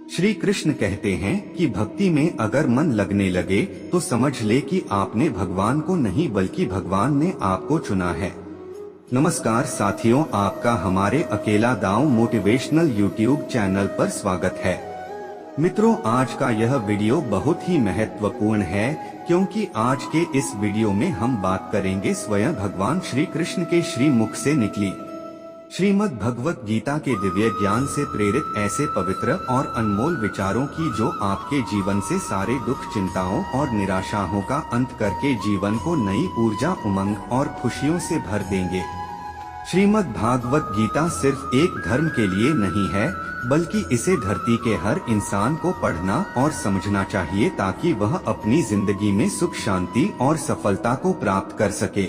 श्री कृष्ण कहते हैं कि भक्ति में अगर मन लगने लगे तो समझ ले कि आपने भगवान को नहीं बल्कि भगवान ने आपको चुना है। नमस्कार साथियों, आपका हमारे अकेला दांव मोटिवेशनल यूट्यूब चैनल पर स्वागत है। मित्रों, आज का यह वीडियो बहुत ही महत्वपूर्ण है क्योंकि आज के इस वीडियो में हम बात करेंगे स्वयं भगवान श्री कृष्ण के श्री मुख से निकली श्रीमद् भगवत गीता के दिव्य ज्ञान से प्रेरित ऐसे पवित्र और अनमोल विचारों की जो आपके जीवन से सारे दुख, चिंताओं और निराशाओं का अंत करके जीवन को नई ऊर्जा, उमंग और खुशियों से भर देंगे। श्रीमद् भागवत गीता सिर्फ एक धर्म के लिए नहीं है, बल्कि इसे धरती के हर इंसान को पढ़ना और समझना चाहिए ताकि वह अपनी जिंदगी में सुख, शांति और सफलता को प्राप्त कर सके।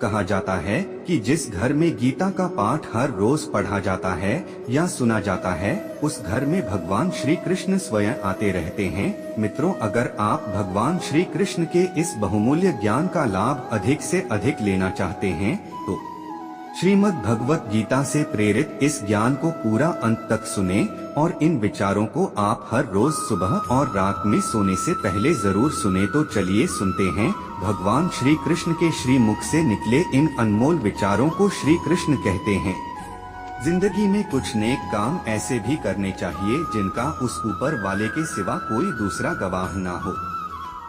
कहा जाता है कि जिस घर में गीता का पाठ हर रोज पढ़ा जाता है या सुना जाता है, उस घर में भगवान श्री कृष्ण स्वयं आते रहते हैं। मित्रों, अगर आप भगवान श्री कृष्ण के इस बहुमूल्य ज्ञान का लाभ अधिक से अधिक लेना चाहते हैं तो श्रीमद् भगवत गीता से प्रेरित इस ज्ञान को पूरा अंत तक सुने और इन विचारों को आप हर रोज सुबह और रात में सोने से पहले जरूर सुने। तो चलिए सुनते हैं भगवान श्री कृष्ण के श्री मुख से निकले इन अनमोल विचारों को। श्री कृष्ण कहते हैं, जिंदगी में कुछ नेक काम ऐसे भी करने चाहिए जिनका उस ऊपर वाले के सिवा कोई दूसरा गवाह ना हो।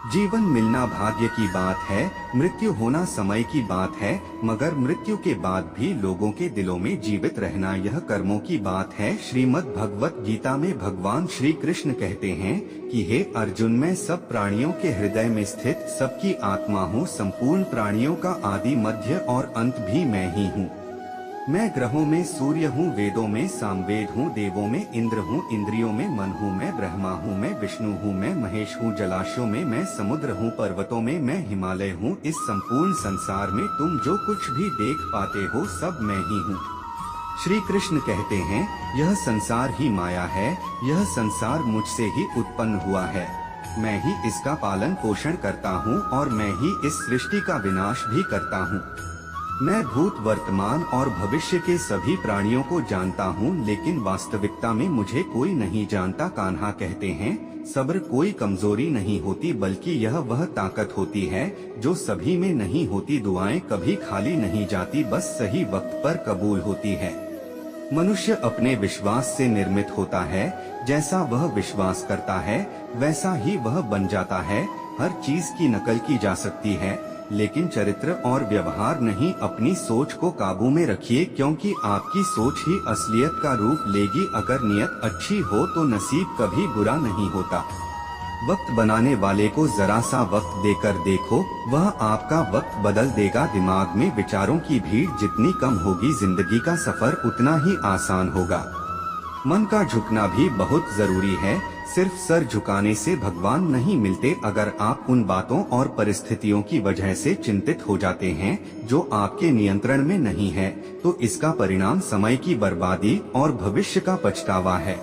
जीवन मिलना भाग्य की बात है, मृत्यु होना समय की बात है, मगर मृत्यु के बाद भी लोगों के दिलों में जीवित रहना यह कर्मों की बात है। श्रीमद् भगवत गीता में भगवान श्री कृष्ण कहते हैं कि हे अर्जुन, मैं सब प्राणियों के हृदय में स्थित सबकी आत्मा हूँ, संपूर्ण प्राणियों का आदि, मध्य और अंत भी मैं ही हूँ। मैं ग्रहों में सूर्य हूँ, वेदों में सामवेद हूँ, देवों में इंद्र हूँ, इंद्रियों में मन हूँ, मैं ब्रह्मा हूँ, मैं विष्णु हूँ, मैं महेश हूँ, जलाशयों में मैं समुद्र हूँ, पर्वतों में मैं हिमालय हूँ। इस संपूर्ण संसार में तुम जो कुछ भी देख पाते हो सब मैं ही हूँ। श्री कृष्ण कहते हैं, यह संसार ही माया है, यह संसार मुझसे ही उत्पन्न हुआ है, मैं ही इसका पालन पोषण करता हूँ और मैं ही इस सृष्टि का विनाश भी करता हूँ। मैं भूत, वर्तमान और भविष्य के सभी प्राणियों को जानता हूँ, लेकिन वास्तविकता में मुझे कोई नहीं जानता। कान्हा कहते हैं, सब्र कोई कमजोरी नहीं होती, बल्कि यह वह ताकत होती है जो सभी में नहीं होती। दुआएं कभी खाली नहीं जाती, बस सही वक्त पर कबूल होती है। मनुष्य अपने विश्वास से निर्मित होता है, जैसा वह विश्वास करता है वैसा ही वह बन जाता है। हर चीज की नकल की जा सकती है, लेकिन चरित्र और व्यवहार नहीं। अपनी सोच को काबू में रखिए, क्योंकि आपकी सोच ही असलियत का रूप लेगी। अगर नियत अच्छी हो तो नसीब कभी बुरा नहीं होता। वक्त बनाने वाले को जरा सा वक्त देकर देखो, वह आपका वक्त बदल देगा। दिमाग में विचारों की भीड़ जितनी कम होगी, जिंदगी का सफर उतना ही आसान होगा। मन का झुकना भी बहुत जरूरी है, सिर्फ सर झुकाने से भगवान नहीं मिलते। अगर आप उन बातों और परिस्थितियों की वजह से चिंतित हो जाते हैं जो आपके नियंत्रण में नहीं है, तो इसका परिणाम समय की बर्बादी और भविष्य का पछतावा है।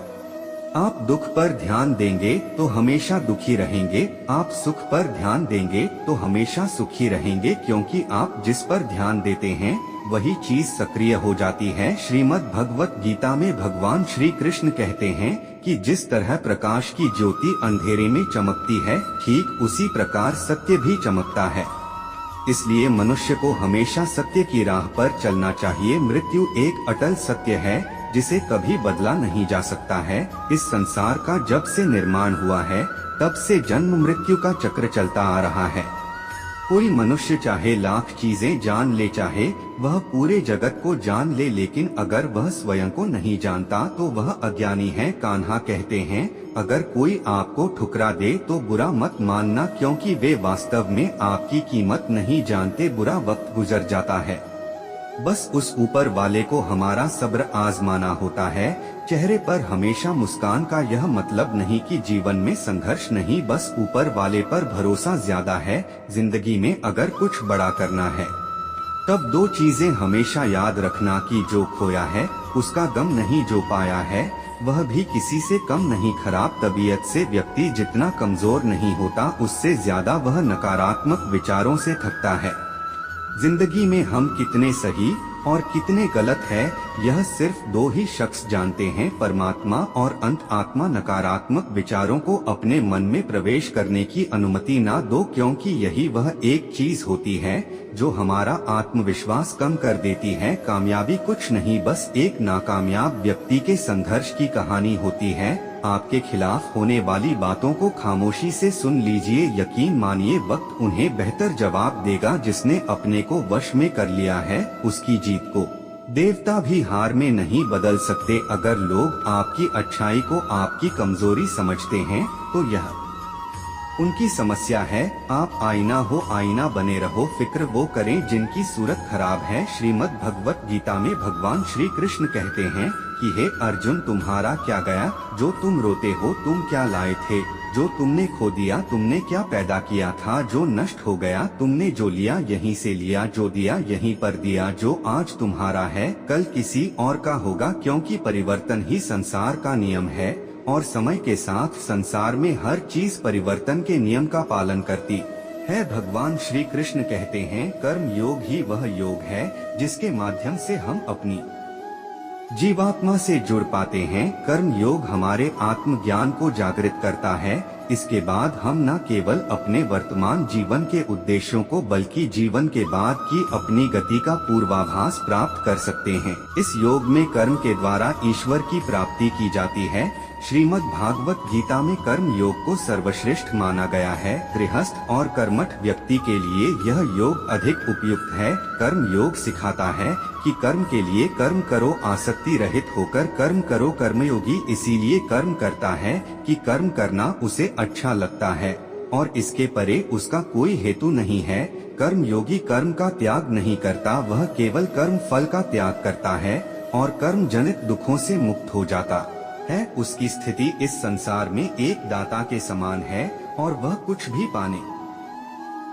आप दुख पर ध्यान देंगे तो हमेशा दुखी रहेंगे, आप सुख पर ध्यान देंगे तो हमेशा सुखी रहेंगे, क्योंकि आप जिस पर ध्यान देते हैं वही चीज सक्रिय हो जाती है। श्रीमद् भगवत गीता में भगवान श्री कृष्ण कहते हैं कि जिस तरह प्रकाश की ज्योति अंधेरे में चमकती है, ठीक उसी प्रकार सत्य भी चमकता है। इसलिए मनुष्य को हमेशा सत्य की राह पर चलना चाहिए। मृत्यु एक अटल सत्य है जिसे कभी बदला नहीं जा सकता है। इस संसार का जब से निर्माण हुआ है तब से जन्म मृत्यु का चक्र चलता आ रहा है। कोई मनुष्य चाहे लाख चीजें जान ले, चाहे वह पूरे जगत को जान ले, लेकिन अगर वह स्वयं को नहीं जानता तो वह अज्ञानी है। कान्हा कहते हैं, अगर कोई आपको ठुकरा दे तो बुरा मत मानना, क्योंकि वे वास्तव में आपकी कीमत नहीं जानते। बुरा वक्त गुजर जाता है, बस उस ऊपर वाले को हमारा सब्र आजमाना होता है। चेहरे पर हमेशा मुस्कान का यह मतलब नहीं कि जीवन में संघर्ष नहीं, बस ऊपर वाले पर भरोसा ज्यादा है। जिंदगी में अगर कुछ बड़ा करना है तब दो चीजें हमेशा याद रखना कि जो खोया है उसका गम नहीं, जो पाया है वह भी किसी से कम नहीं। खराब तबीयत से व्यक्ति जितना कमजोर नहीं होता, उससे ज्यादा वह नकारात्मक विचारों से थकता है। जिंदगी में हम कितने सही और कितने गलत है, यह सिर्फ दो ही शख्स जानते हैं, परमात्मा और अंत आत्मा। नकारात्मक विचारों को अपने मन में प्रवेश करने की अनुमति ना दो, क्योंकि यही वह एक चीज होती है जो हमारा आत्मविश्वास कम कर देती है। कामयाबी कुछ नहीं, बस एक नाकामयाब व्यक्ति के संघर्ष की कहानी होती है। आपके खिलाफ होने वाली बातों को खामोशी से सुन लीजिए, यकीन मानिए वक्त उन्हें बेहतर जवाब देगा। जिसने अपने को वश में कर लिया है, उसकी जीत को देवता भी हार में नहीं बदल सकते। अगर लोग आपकी अच्छाई को आपकी कमजोरी समझते हैं तो यह उनकी समस्या है। आप आईना हो, आईना बने रहो। फिक्र वो करें जिनकी सूरत खराब है। श्रीमद् भगवत गीता में भगवान श्री कृष्ण कहते हैं कि हे अर्जुन, तुम्हारा क्या गया जो तुम रोते हो? तुम क्या लाए थे जो तुमने खो दिया? तुमने क्या पैदा किया था जो नष्ट हो गया? तुमने जो लिया यहीं से लिया, जो दिया यहीं पर दिया। जो आज तुम्हारा है कल किसी और का होगा, क्योंकि परिवर्तन ही संसार का नियम है और समय के साथ संसार में हर चीज परिवर्तन के नियम का पालन करती है। भगवान श्री कृष्ण कहते हैं, कर्म योग ही वह योग है जिसके माध्यम से हम अपनी जीवात्मा से जुड़ पाते हैं। कर्म योग हमारे आत्मज्ञान को जागृत करता है। इसके बाद हम न केवल अपने वर्तमान जीवन के उद्देश्यों को बल्कि जीवन के बाद की अपनी गति का पूर्वाभास प्राप्त कर सकते हैं। इस योग में कर्म के द्वारा ईश्वर की प्राप्ति की जाती है। श्रीमद् भागवत गीता में कर्म योग को सर्वश्रेष्ठ माना गया है। गृहस्थ और कर्मठ व्यक्ति के लिए यह योग अधिक उपयुक्त है। कर्म योग सिखाता है कि कर्म के लिए कर्म करो, आसक्ति रहित होकर कर्म करो। कर्मयोगी इसीलिए कर्म करता है कि कर्म करना उसे अच्छा लगता है और इसके परे उसका कोई हेतु नहीं है। कर्मयोगी कर्म का त्याग नहीं करता, वह केवल कर्म फल का त्याग करता है और कर्म जनित दुखों से मुक्त हो जाता है। उसकी स्थिति इस संसार में एक दाता के समान है और वह कुछ भी पाने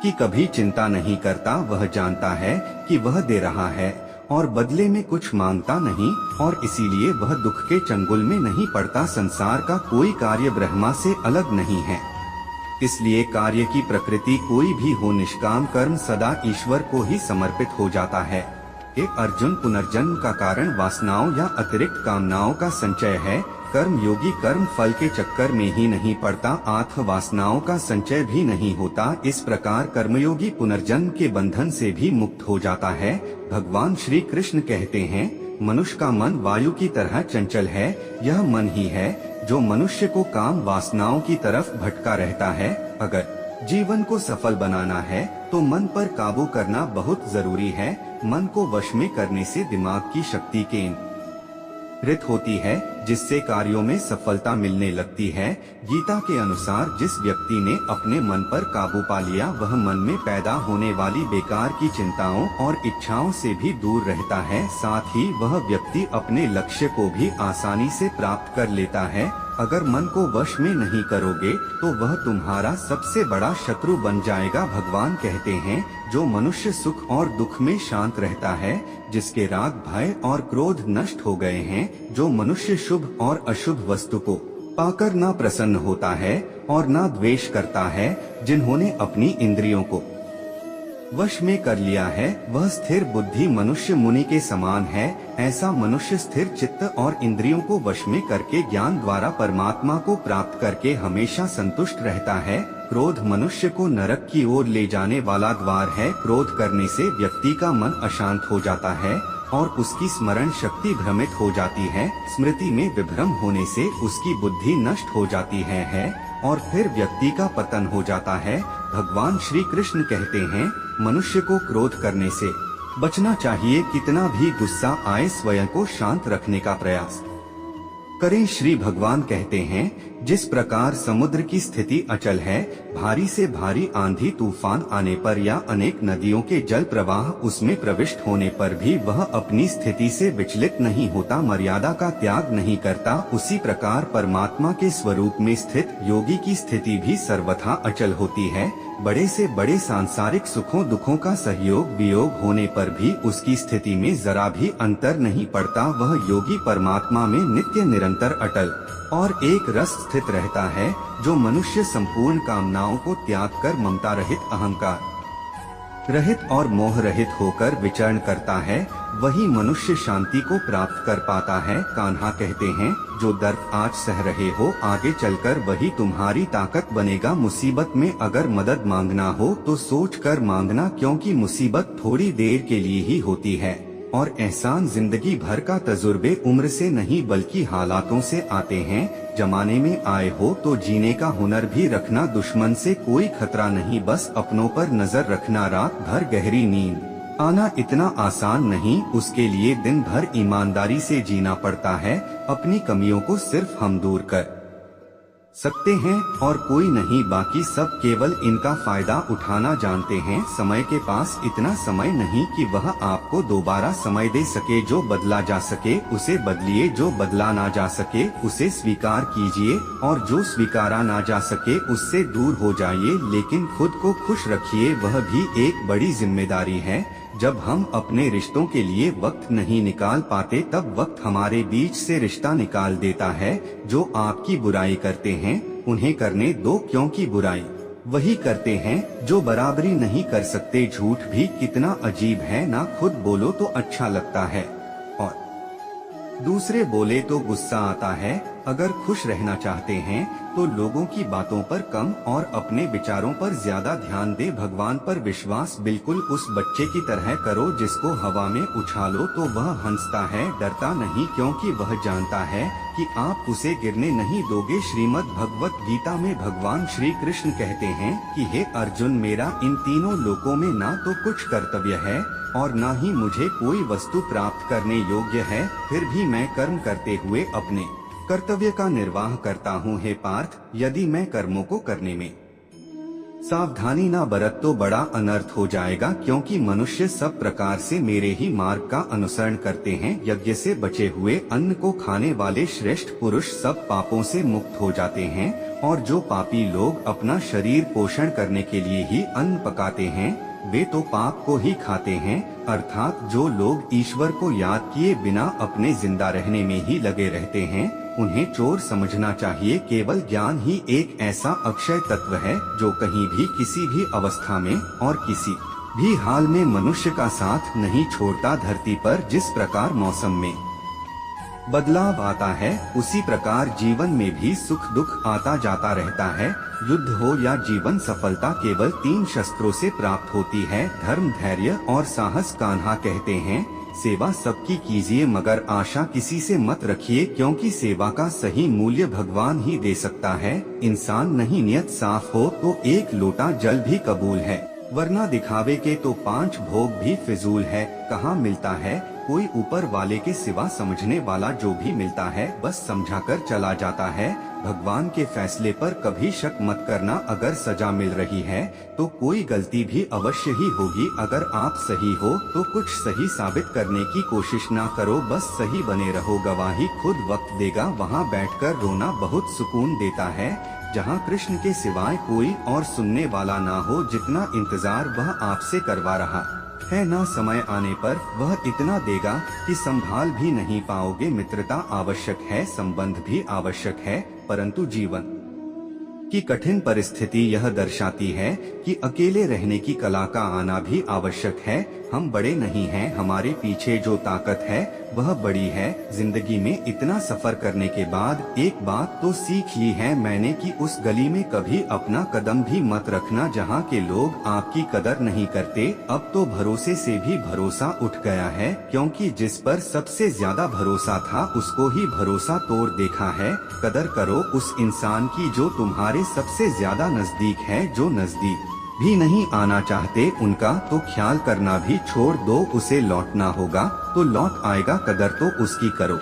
की कभी चिंता नहीं करता। वह जानता है कि वह दे रहा है और बदले में कुछ मांगता नहीं और इसीलिए वह दुख के चंगुल में नहीं पड़ता। संसार का कोई कार्य ब्रह्मा से अलग नहीं है, इसलिए कार्य की प्रकृति कोई भी हो, निष्काम कर्म सदा ईश्वर को ही समर्पित हो जाता है। एक अर्जुन, पुनर्जन्म का कारण वासनाओं या अतिरिक्त कामनाओं का संचय है। कर्म योगी कर्म फल के चक्कर में ही नहीं पड़ता, आत्म वासनाओं का संचय भी नहीं होता। इस प्रकार कर्मयोगी पुनर्जन्म के बंधन से भी मुक्त हो जाता है। भगवान श्री कृष्ण कहते हैं, मनुष्य का मन वायु की तरह चंचल है। यह मन ही है जो मनुष्य को काम वासनाओं की तरफ भटका रहता है। अगर जीवन को सफल बनाना है तो मन पर काबू करना बहुत जरूरी है। मन को वश में करने से दिमाग की शक्ति केंद्रित होती है, जिससे कार्यों में सफलता मिलने लगती है। गीता के अनुसार जिस व्यक्ति ने अपने मन पर काबू पा लिया, वह मन में पैदा होने वाली बेकार की चिंताओं और इच्छाओं से भी दूर रहता है। साथ ही वह व्यक्ति अपने लक्ष्य को भी आसानी से प्राप्त कर लेता है। अगर मन को वश में नहीं करोगे तो वह तुम्हारा सबसे बड़ा शत्रु बन जाएगा। भगवान कहते हैं, जो मनुष्य सुख और दुख में शांत रहता है, जिसके राग भय और क्रोध नष्ट हो गए हैं, जो मनुष्य शुभ और अशुभ वस्तु को पाकर ना प्रसन्न होता है और ना द्वेष करता है, जिन्होंने अपनी इंद्रियों को वश में कर लिया है, वह स्थिर बुद्धि मनुष्य मुनि के समान है। ऐसा मनुष्य स्थिर चित्त और इंद्रियों को वश में करके ज्ञान द्वारा परमात्मा को प्राप्त करके हमेशा संतुष्ट रहता है। क्रोध मनुष्य को नरक की ओर ले जाने वाला द्वार है। क्रोध करने से व्यक्ति का मन अशांत हो जाता है और उसकी स्मरण शक्ति भ्रमित हो जाती है। स्मृति में विभ्रम होने से उसकी बुद्धि नष्ट हो जाती है और फिर व्यक्ति का पतन हो जाता है। भगवान श्री कृष्ण कहते हैं, मनुष्य को क्रोध करने से बचना चाहिए। कितना भी गुस्सा आए, स्वयं को शांत रखने का प्रयास करें। श्री भगवान कहते हैं, जिस प्रकार समुद्र की स्थिति अचल है, भारी से भारी आंधी तूफान आने पर या अनेक नदियों के जल प्रवाह उसमें प्रविष्ट होने पर भी वह अपनी स्थिति से विचलित नहीं होता, मर्यादा का त्याग नहीं करता, उसी प्रकार परमात्मा के स्वरूप में स्थित योगी की स्थिति भी सर्वथा अचल होती है। बड़े से बड़े सांसारिक सुखों दुखों का सहयोग वियोग होने पर भी उसकी स्थिति में जरा भी अंतर नहीं पड़ता। वह योगी परमात्मा में नित्य निरंतर अटल और एक रस स्थित रहता है। जो मनुष्य संपूर्ण कामनाओं को त्याग कर ममता रहित अहंकार रहित और मोह रहित होकर विचरण करता है, वही मनुष्य शांति को प्राप्त कर पाता है। कान्हा कहते हैं, जो दर्द आज सह रहे हो, आगे चलकर वही तुम्हारी ताकत बनेगा। मुसीबत में अगर मदद मांगना हो तो सोच कर मांगना, क्योंकि मुसीबत थोड़ी देर के लिए ही होती है और एहसान जिंदगी भर का तजुर्बे उम्र से नहीं बल्कि हालातों से आते हैं। जमाने में आए हो तो जीने का हुनर भी रखना, दुश्मन से कोई खतरा नहीं, बस अपनों पर नजर रखना। रात भर गहरी नींद आना इतना आसान नहीं, उसके लिए दिन भर ईमानदारी से जीना पड़ता है। अपनी कमियों को सिर्फ हम दूर कर सकते हैं और कोई नहीं, बाकी सब केवल इनका फायदा उठाना जानते हैं। समय के पास इतना समय नहीं कि वह आपको दोबारा समय दे सके। जो बदला जा सके उसे बदलिए, जो बदला ना जा सके उसे स्वीकार कीजिए और जो स्वीकारा ना जा सके उससे दूर हो जाइए। लेकिन खुद को खुश रखिए, वह भी एक बड़ी जिम्मेदारी है। जब हम अपने रिश्तों के लिए वक्त नहीं निकाल पाते, तब वक्त हमारे बीच से रिश्ता निकाल देता है। जो आपकी बुराई करते हैं उन्हें करने दो, क्योंकि बुराई वही करते हैं जो बराबरी नहीं कर सकते। झूठ भी कितना अजीब है ना, खुद बोलो तो अच्छा लगता है और दूसरे बोले तो गुस्सा आता है। अगर खुश रहना चाहते हैं तो लोगों की बातों पर कम और अपने विचारों पर ज्यादा ध्यान दे। भगवान पर विश्वास बिल्कुल उस बच्चे की तरह करो जिसको हवा में उछालो तो वह हंसता है, डरता नहीं, क्योंकि वह जानता है कि आप उसे गिरने नहीं दोगे। श्रीमद् भगवत गीता में भगवान श्री कृष्ण कहते हैं कि हे अर्जुन, मेरा इन तीनों लोकों में ना तो कुछ कर्तव्य है और ना ही मुझे कोई वस्तु प्राप्त करने योग्य है, फिर भी मैं कर्म करते हुए अपने कर्तव्य का निर्वाह करता हूँ। हे पार्थ, यदि मैं कर्मों को करने में सावधानी ना बरत तो बड़ा अनर्थ हो जाएगा, क्योंकि मनुष्य सब प्रकार से मेरे ही मार्ग का अनुसरण करते हैं। यज्ञ से बचे हुए अन्न को खाने वाले श्रेष्ठ पुरुष सब पापों से मुक्त हो जाते हैं, और जो पापी लोग अपना शरीर पोषण करने के लिए ही अन्न पकाते हैं वे तो पाप को ही खाते हैं। अर्थात जो लोग ईश्वर को याद किए बिना अपने जिंदा रहने में ही लगे रहते हैं, उन्हें चोर समझना चाहिए। केवल ज्ञान ही एक ऐसा अक्षय तत्व है जो कहीं भी किसी भी अवस्था में और किसी भी हाल में मनुष्य का साथ नहीं छोड़ता। धरती पर जिस प्रकार मौसम में बदलाव आता है, उसी प्रकार जीवन में भी सुख दुख आता जाता रहता है। युद्ध हो या जीवन सफलता केवल 3 शस्त्रों से प्राप्त होती है, धर्म, धैर्य और साहस। कान्हा कहते हैं, सेवा सबकी कीजिए मगर आशा किसी से मत रखिए, क्योंकि सेवा का सही मूल्य भगवान ही दे सकता है। इंसान नहीं नियत साफ हो तो 1 लोटा जल भी कबूल है, वरना दिखावे के तो 5 भोग भी फिजूल है। कहाँ मिलता है कोई ऊपर वाले के सिवा समझने वाला, जो भी मिलता है बस समझाकर चला जाता है। भगवान के फैसले पर कभी शक मत करना। अगर सजा मिल रही है तो कोई गलती भी अवश्य ही होगी। अगर आप सही हो तो कुछ सही साबित करने की कोशिश ना करो, बस सही बने रहो। गवाही खुद वक्त देगा। वहाँ बैठकर रोना बहुत सुकून देता है, जहाँ कृष्ण के सिवाय कोई और सुनने वाला ना हो। जितना इंतजार वह आपसे करवा रहा है ना, समय आने पर वह इतना देगा कि संभाल भी नहीं पाओगे। मित्रता आवश्यक है, संबंध भी आवश्यक है, परंतु जीवन की कठिन परिस्थिति यह दर्शाती है कि अकेले रहने की कला का आना भी आवश्यक है। हम बड़े नहीं हैं, हमारे पीछे जो ताकत है वह बड़ी है। जिंदगी में इतना सफर करने के बाद एक बात तो सीख ली है मैंने कि उस गली में कभी अपना कदम भी मत रखना जहाँ के लोग आपकी कदर नहीं करते। अब तो भरोसे से भी भरोसा उठ गया है, क्योंकि जिस पर सबसे ज्यादा भरोसा था उसको ही भरोसा तोड़ देखा है। कदर करो उस इंसान की जो तुम्हारे सबसे ज्यादा नजदीक है। जो नजदीक भी नहीं आना चाहते उनका तो ख्याल करना भी छोड़ दो। उसे लौटना होगा तो लौट आएगा, कदर तो उसकी करो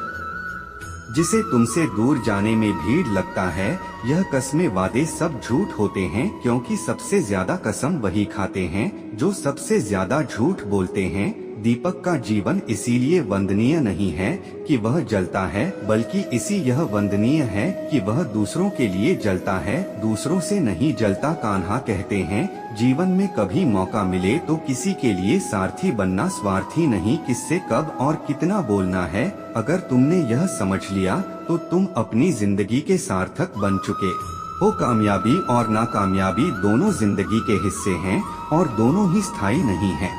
जिसे तुमसे दूर जाने में भीड़ लगता है। यह कस्में वादे सब झूठ होते हैं, क्योंकि सबसे ज्यादा कसम वही खाते हैं जो सबसे ज्यादा झूठ बोलते हैं। दीपक का जीवन इसीलिए वंदनीय नहीं है कि वह जलता है, बल्कि इसी यह वंदनीय है कि वह दूसरों के लिए जलता है, दूसरों से नहीं जलता। कान्हा कहते हैं, जीवन में कभी मौका मिले तो किसी के लिए सारथी बनना, स्वार्थी नहीं। किससे कब और कितना बोलना है, अगर तुमने यह समझ लिया तो तुम अपनी जिंदगी के सार्थक बन चुके हो कामयाबी और नाकामयाबी दोनों जिंदगी के हिस्से हैं और दोनों ही स्थायी नहीं हैं।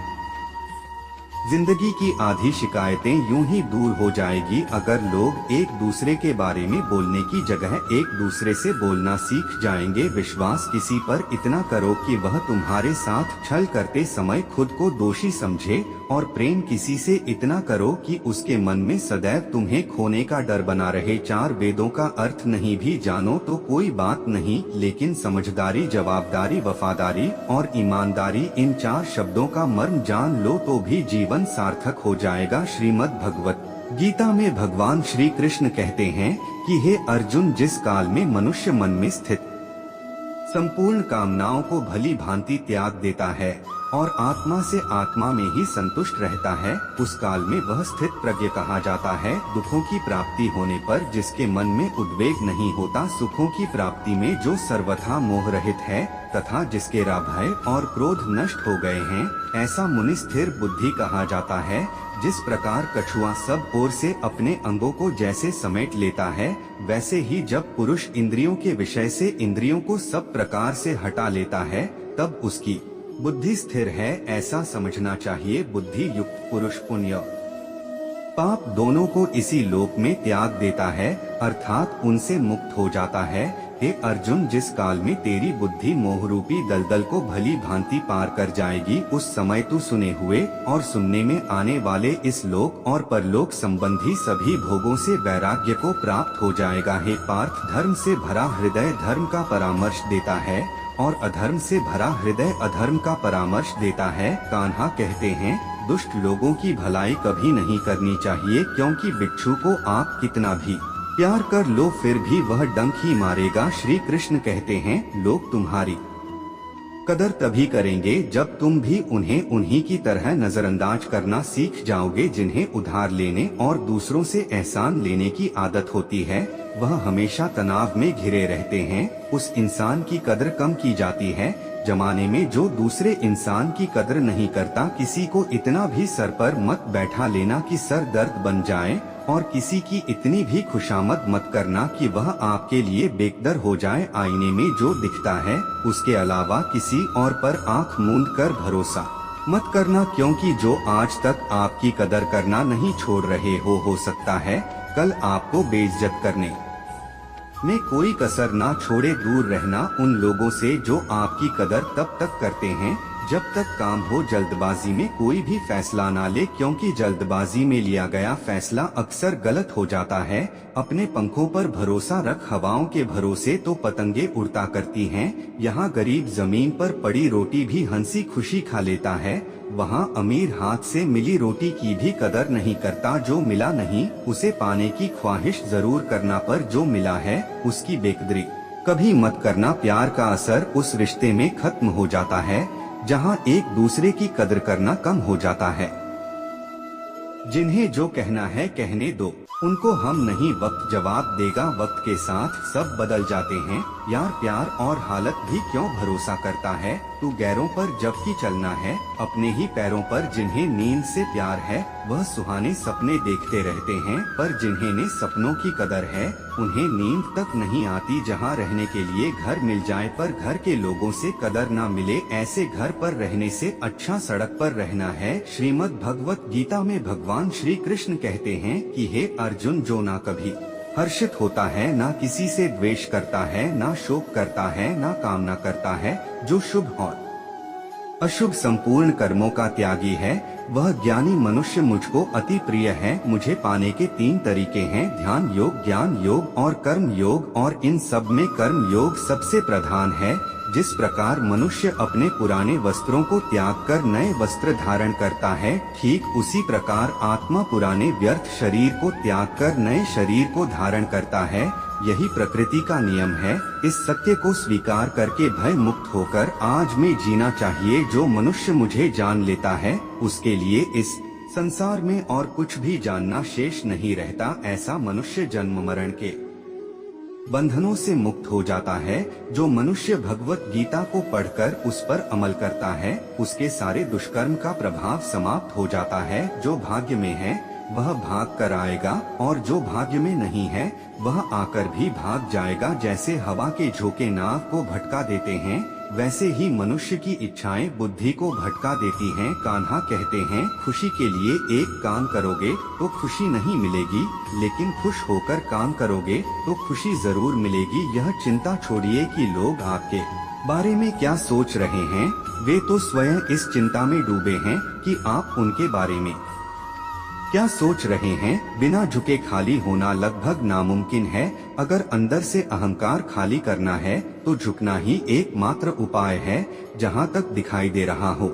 जिंदगी की आधी शिकायतें यूं ही दूर हो जाएगी अगर लोग एक दूसरे के बारे में बोलने की जगह एक दूसरे से बोलना सीख जाएंगे। विश्वास किसी पर इतना करो कि वह तुम्हारे साथ छल करते समय खुद को दोषी समझे, और प्रेम किसी से इतना करो कि उसके मन में सदैव तुम्हें खोने का डर बना रहे। चार वेदों का अर्थ नहीं भी जानो तो कोई बात नहीं, लेकिन समझदारी, जवाबदारी, वफादारी और ईमानदारी, इन चार शब्दों का मर्म जान लो तो भी जीवन सार्थक हो जाएगा। श्रीमद् भगवत गीता में भगवान श्री कृष्ण कहते हैं कि हे अर्जुन, जिस काल में मनुष्य मन में स्थित संपूर्ण कामनाओं को भली भांति त्याग देता है और आत्मा से आत्मा में ही संतुष्ट रहता है, उस काल में वह स्थित प्रज्ञ कहा जाता है। दुखों की प्राप्ति होने पर जिसके मन में उद्वेग नहीं होता, सुखों की प्राप्ति में जो सर्वथा मोह रहित है तथा जिसके भय और क्रोध नष्ट हो गए हैं, ऐसा मुनि स्थिर बुद्धि कहा जाता है। जिस प्रकार कछुआ सब ओर से अपने अंगों को जैसे समेट लेता है, वैसे ही जब पुरुष इंद्रियों के विषय से इंद्रियों को सब प्रकार से हटा लेता है, तब उसकी बुद्धि स्थिर है, ऐसा समझना चाहिए। बुद्धि युक्त पुरुष पुण्य पाप दोनों को इसी लोक में त्याग देता है, अर्थात उनसे मुक्त हो जाता है। हे अर्जुन, जिस काल में तेरी बुद्धि मोहरूपी दलदल को भली भांति पार कर जाएगी, उस समय तू सुने हुए और सुनने में आने वाले इस लोक और परलोक संबंधी सभी भोगों से वैराग्य को प्राप्त हो जाएगा। हे पार्थ, धर्म से भरा हृदय धर्म का परामर्श देता है और अधर्म से भरा हृदय अधर्म का परामर्श देता है। कान्हा कहते हैं, दुष्ट लोगों की भलाई कभी नहीं करनी चाहिए, क्योंकि बिच्छू को आप कितना भी प्यार कर लो फिर भी वह डंक ही मारेगा। श्री कृष्ण कहते हैं, लोग तुम्हारी कदर तभी करेंगे जब तुम भी उन्हें उन्हीं की तरह नजरअंदाज करना सीख जाओगे। जिन्हें उधार लेने और दूसरों से एहसान लेने की आदत होती है, वह हमेशा तनाव में घिरे रहते हैं। उस इंसान की कदर कम की जाती है। जमाने में जो दूसरे इंसान की कदर नहीं करता, किसी को इतना भी सर पर मत बैठा लेना कि सर दर्द बन जाए, और किसी की इतनी भी खुशामद मत करना कि वह आपके लिए बेकदर हो जाए। आईने में जो दिखता है उसके अलावा किसी और पर आंख मूंद कर भरोसा मत करना, क्योंकि जो आज तक आपकी कदर करना नहीं छोड़ रहे हो सकता है कल आपको बेइज्जत करने में कोई कसर ना छोड़े। दूर रहना उन लोगों से जो आपकी कदर तब तक करते हैं जब तक काम हो। जल्दबाजी में कोई भी फैसला ना ले, क्योंकि जल्दबाजी में लिया गया फैसला अक्सर गलत हो जाता है। अपने पंखों पर भरोसा रख, हवाओं के भरोसे तो पतंगे उड़ता करती हैं। यहाँ गरीब जमीन पर पड़ी रोटी भी हंसी खुशी खा लेता है, वहाँ अमीर हाथ से मिली रोटी की भी कदर नहीं करता। जो मिला नहीं उसे पाने की ख्वाहिश जरूर करना, पर जो मिला है उसकी बेकदरी कभी मत करना। प्यार का असर उस रिश्ते में खत्म हो जाता है जहाँ एक दूसरे की कदर करना कम हो जाता है। जिन्हें जो कहना है कहने दो, उनको हम नहीं वक्त जवाब देगा। वक्त के साथ सब बदल जाते हैं यार, प्यार और हालत भी क्यों भरोसा करता है तू गैरों पर जबकि चलना है अपने ही पैरों पर। जिन्हें नींद से प्यार है वह सुहाने सपने देखते रहते हैं, पर जिन्हें ने सपनों की कदर है उन्हें नींद तक नहीं आती। जहाँ रहने के लिए घर मिल जाए पर घर के लोगों से कदर ना मिले, ऐसे घर पर रहने से अच्छा सड़क पर रहना है। श्रीमद् भगवत गीता में भगवान श्री कृष्ण कहते हैं कि हे अर्जुन, जो ना कभी हर्षित होता है, ना किसी से द्वेष करता है, ना शोक करता है, ना कामना करता है, जो शुभ और अशुभ संपूर्ण कर्मों का त्यागी है, वह ज्ञानी मनुष्य मुझको अति प्रिय है। मुझे पाने के 3 तरीके हैं, ध्यान योग, ज्ञान योग और कर्म योग, और इन सब में कर्म योग सबसे प्रधान है। जिस प्रकार मनुष्य अपने पुराने वस्त्रों को त्याग कर नए वस्त्र धारण करता है, ठीक उसी प्रकार आत्मा पुराने व्यर्थ शरीर को त्याग कर नए शरीर को धारण करता है। यही प्रकृति का नियम है। इस सत्य को स्वीकार करके भय मुक्त होकर आज में जीना चाहिए। जो मनुष्य मुझे जान लेता है उसके लिए इस संसार में और कुछ भी जानना शेष नहीं रहता। ऐसा मनुष्य जन्म मरण के बंधनों से मुक्त हो जाता है। जो मनुष्य भगवत गीता को पढ़कर उस पर अमल करता है, उसके सारे दुष्कर्म का प्रभाव समाप्त हो जाता है। जो भाग्य में है वह भाग कर आएगा, और जो भाग्य में नहीं है वह आकर भी भाग जाएगा। जैसे हवा के झोंके नाव को भटका देते हैं, वैसे ही मनुष्य की इच्छाएं बुद्धि को भटका देती हैं। कान्हा कहते हैं, खुशी के लिए एक काम करोगे तो खुशी नहीं मिलेगी, लेकिन खुश होकर काम करोगे तो खुशी जरूर मिलेगी। यह चिंता छोड़िए कि लोग आपके बारे में क्या सोच रहे हैं, वे तो स्वयं इस चिंता में डूबे हैं कि आप उनके बारे में क्या सोच रहे हैं। बिना झुके खाली होना लगभग नामुमकिन है। अगर अंदर से अहंकार खाली करना है तो झुकना ही एकमात्र उपाय है। जहां तक दिखाई दे रहा हो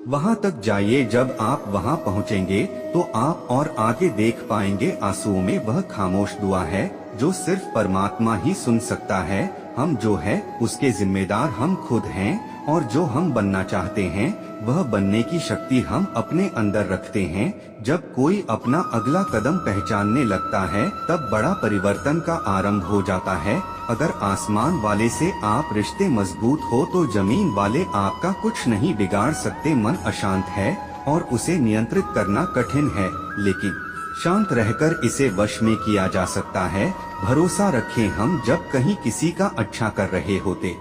वहां तक जाइए। जब आप वहां पहुंचेंगे तो आप और आगे देख पाएंगे। आंसुओं में वह खामोश दुआ है जो सिर्फ परमात्मा ही सुन सकता है। हम जो है उसके जिम्मेदार हम खुद हैं, और जो हम बनना चाहते हैं वह बनने की शक्ति हम अपने अंदर रखते हैं। जब कोई अपना अगला कदम पहचानने लगता है तब बड़ा परिवर्तन का आरंभ हो जाता है। अगर आसमान वाले से आप रिश्ते मजबूत हो तो जमीन वाले आपका कुछ नहीं बिगाड़ सकते। मन अशांत है और उसे नियंत्रित करना कठिन है, लेकिन शांत रहकर इसे वश में किया जा सकता है। भरोसा रखें, हम जब कहीं किसी का अच्छा कर रहे होते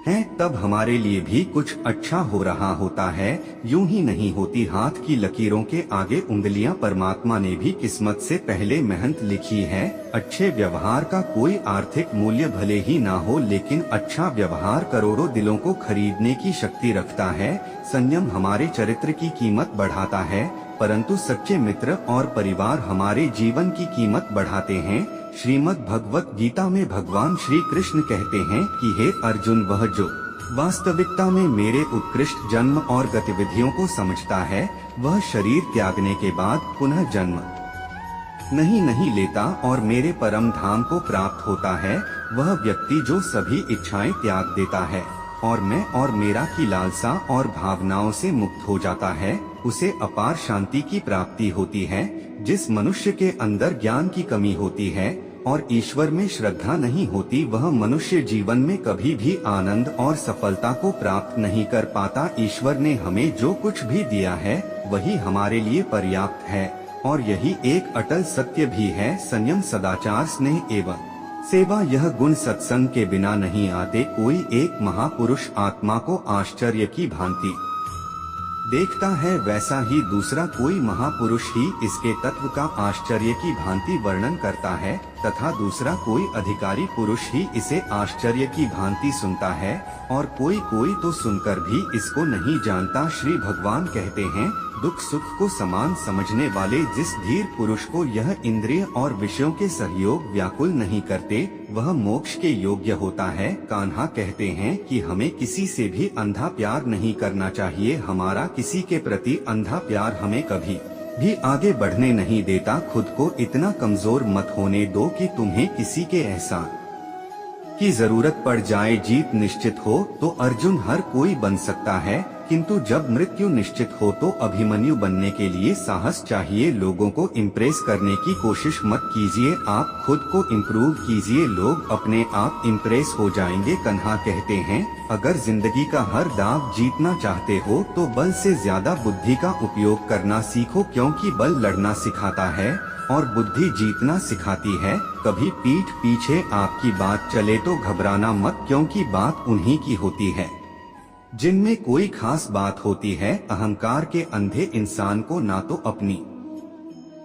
हैं तब हमारे लिए भी कुछ अच्छा हो रहा होता है। यूं ही नहीं होती हाथ की लकीरों के आगे उंगलियां। परमात्मा ने भी किस्मत से पहले मेहनत लिखी है। अच्छे व्यवहार का कोई आर्थिक मूल्य भले ही ना हो, लेकिन अच्छा व्यवहार करोड़ों दिलों को खरीदने की शक्ति रखता है। संयम हमारे चरित्र की कीमत बढ़ाता है, परंतु सच्चे मित्र और परिवार हमारे जीवन की कीमत बढ़ाते हैं। श्रीमद् भगवत गीता में भगवान श्री कृष्ण कहते हैं कि हे अर्जुन, वह जो वास्तविकता में मेरे उत्कृष्ट जन्म और गतिविधियों को समझता है, वह शरीर त्यागने के बाद पुनः जन्म नहीं लेता और मेरे परम धाम को प्राप्त होता है। वह व्यक्ति जो सभी इच्छाएं त्याग देता है और मैं और मेरा की लालसा और भावनाओं से मुक्त हो जाता है, उसे अपार शांति की प्राप्ति होती है। जिस मनुष्य के अंदर ज्ञान की कमी होती है और ईश्वर में श्रद्धा नहीं होती, वह मनुष्य जीवन में कभी भी आनंद और सफलता को प्राप्त नहीं कर पाता। ईश्वर ने हमें जो कुछ भी दिया है वही हमारे लिए पर्याप्त है, और यही एक अटल सत्य भी है। संयम, सदाचार, स्नेह एवं सेवा, यह गुण सत्संग के बिना नहीं आते। कोई एक महापुरुष आत्मा को आश्चर्य की भांति देखता है, वैसा ही दूसरा कोई महापुरुष ही इसके तत्व का आश्चर्य की भांति वर्णन करता है, तथा दूसरा कोई अधिकारी पुरुष ही इसे आश्चर्य की भांति सुनता है, और कोई तो सुनकर भी इसको नहीं जानता। श्री भगवान कहते हैं, दुख सुख को समान समझने वाले जिस धीर पुरुष को यह इंद्रिय और विषयों के सहयोग व्याकुल नहीं करते, वह मोक्ष के योग्य होता है। कान्हा कहते हैं कि हमें किसी से भी अंधा प्यार नहीं करना चाहिए। हमारा किसी के प्रति अंधा प्यार हमें कभी भी आगे बढ़ने नहीं देता। खुद को इतना कमजोर मत होने दो कि तुम्हें किसी के एहसान की जरूरत पड़ जाए। जीत निश्चित हो तो अर्जुन हर कोई बन सकता है, किंतु जब मृत्यु निश्चित हो तो अभिमन्यु बनने के लिए साहस चाहिए। लोगों को इम्प्रेस करने की कोशिश मत कीजिए, आप खुद को इम्प्रूव कीजिए, लोग अपने आप इम्प्रेस हो जाएंगे। कन्हा कहते हैं, अगर जिंदगी का हर दाव जीतना चाहते हो तो बल से ज्यादा बुद्धि का उपयोग करना सीखो, क्योंकि बल लड़ना सिखाता है और बुद्धि जीतना सिखाती है। कभी पीठ पीछे आपकी बात चले तो घबराना मत, क्योंकि बात उन्हीं की होती है जिनमें कोई खास बात होती है। अहंकार के अंधे इंसान को ना तो अपनी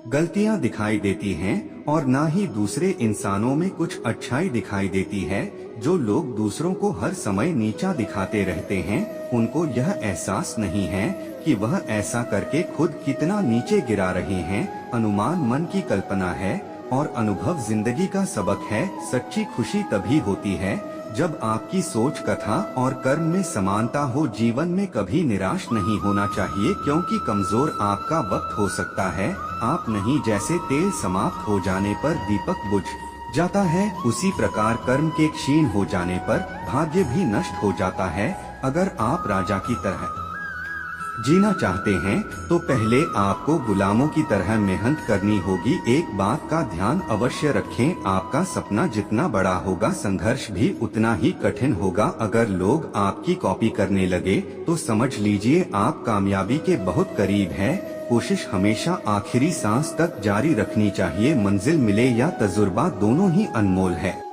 गलतियां दिखाई देती हैं और ना ही दूसरे इंसानों में कुछ अच्छाई दिखाई देती है। जो लोग दूसरों को हर समय नीचा दिखाते रहते हैं, उनको यह एहसास नहीं है कि वह ऐसा करके खुद कितना नीचे गिरा रहे हैं। अनुमान मन की कल्पना है और अनुभव जिंदगी का सबक है। सच्ची खुशी तभी होती है जब आपकी सोच, कथा और कर्म में समानता हो। जीवन में कभी निराश नहीं होना चाहिए, क्योंकि कमजोर आपका वक्त हो सकता है। आप नहीं, जैसे तेल समाप्त हो जाने पर दीपक बुझ जाता है, उसी प्रकार कर्म के क्षीण हो जाने पर भाग्य भी नष्ट हो जाता है। अगर आप राजा की तरह जीना चाहते हैं तो पहले आपको गुलामों की तरह मेहनत करनी होगी। एक बात का ध्यान अवश्य रखें, आपका सपना जितना बड़ा होगा, संघर्ष भी उतना ही कठिन होगा। अगर लोग आपकी कॉपी करने लगे तो समझ लीजिए आप कामयाबी के बहुत करीब हैं। कोशिश हमेशा आखिरी सांस तक जारी रखनी चाहिए। मंजिल मिले या तजुर्बा, दोनों ही अनमोल है।